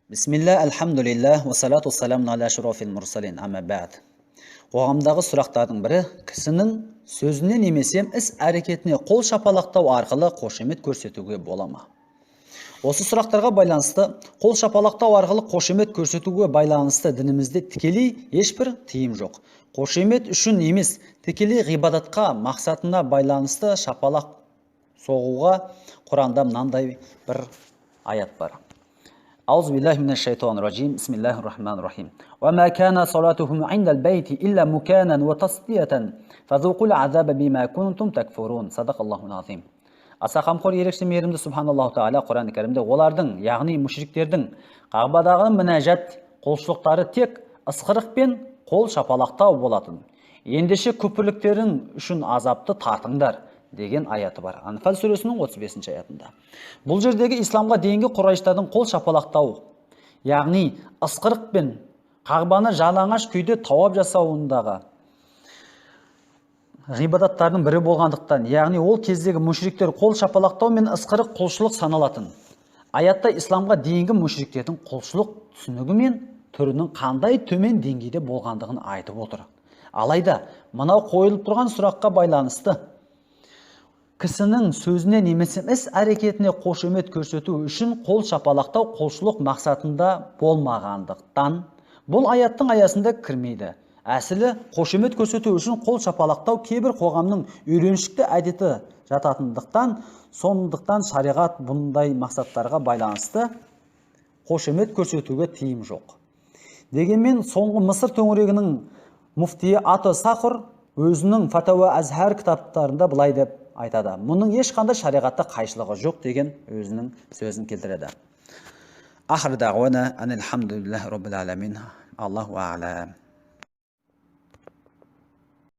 Бисмилля, альхамдулиллах, ва салату саламу аля ашрафил мурсалин, амма ба'д. Қоғамдағы сұрақтардың бірі кісінің сөзіне немесе іс әрекетіне қол шапалақтау арқылы қошемет көрсетуге бола ма? Осы сұрақтарға байланысты қол шапалақтау арқылы қошемет көрсетуге байланысты дінімізде тікелей ешбір тыйым жоқ. Қошемет үшін емес, тікелей ғибадатқа мақсатына байланысты шапалақ соғуға Құранда мынандай бір аят бар. أعوذ بالله من الشيطان الرجيم بسم الله الرحمن الرحيم وما كان صلاتهم عند البيت إلا مكانا وتصدية فذوقوا العذاب بما كنتم تكفرون صدق الله العظيم. Аса қамқор ерекше мейірімді Субханаллаху Тағала Құран-ы Кәрімде олардың, яғни мүшриктердің Қағбадағы мінәжат құлшылықтары тек ысқырық пен қол шапалақтау болатын. Ендеше күпірліктерің үшін азапты тартыңдар деген аяты бар. Анфал сүресінің 35 аятында. Бұл жердегі исламға дейінгі құрайыштардың қол шапалақтау, яғни ысқырық пен Қағбаны жалаңаш күйде тауап жасауындағы ғибадаттардың бірі болғандықтан, яғни ол кездегі мүшриктер қол шапалақтау мен ысқырық құлшылық саналатын. Аятта исламға дейінгі мүшриктердің құлшылық түсінігі мен түрінің қандай төмен деңгейде болғандығын айтып отыр. Алайда, мынау қойылып тұрған сұраққа байланысты кісінің сөзіне немесе іс әрекетіне қошемет көрсету үшін қол шапалақтау құлшылық мақсатында болмағандықтан, бұл аяттың аясында кірмейді. Әсілі қошемет көрсету үшін қол шапалақтау кейбір қоғамның үйреншікті әдеті жататындықтан, сондықтан шариғат бұндай мақсаттарға байланысты қошемет көрсетуге тыйым жоқ. Дегенмен, соңғы Мысыр төңірегінің муфтиі Ато Сахр өзінің Фатауа Азхар кітаптарында былай деп айтады. Мұның ешқандай шариғатта қайшылығы жоқ деген өзінің сөзін келтіреді. Ахир дағуана анилхамдулиллахи роббил аламин. Аллаху а'лам.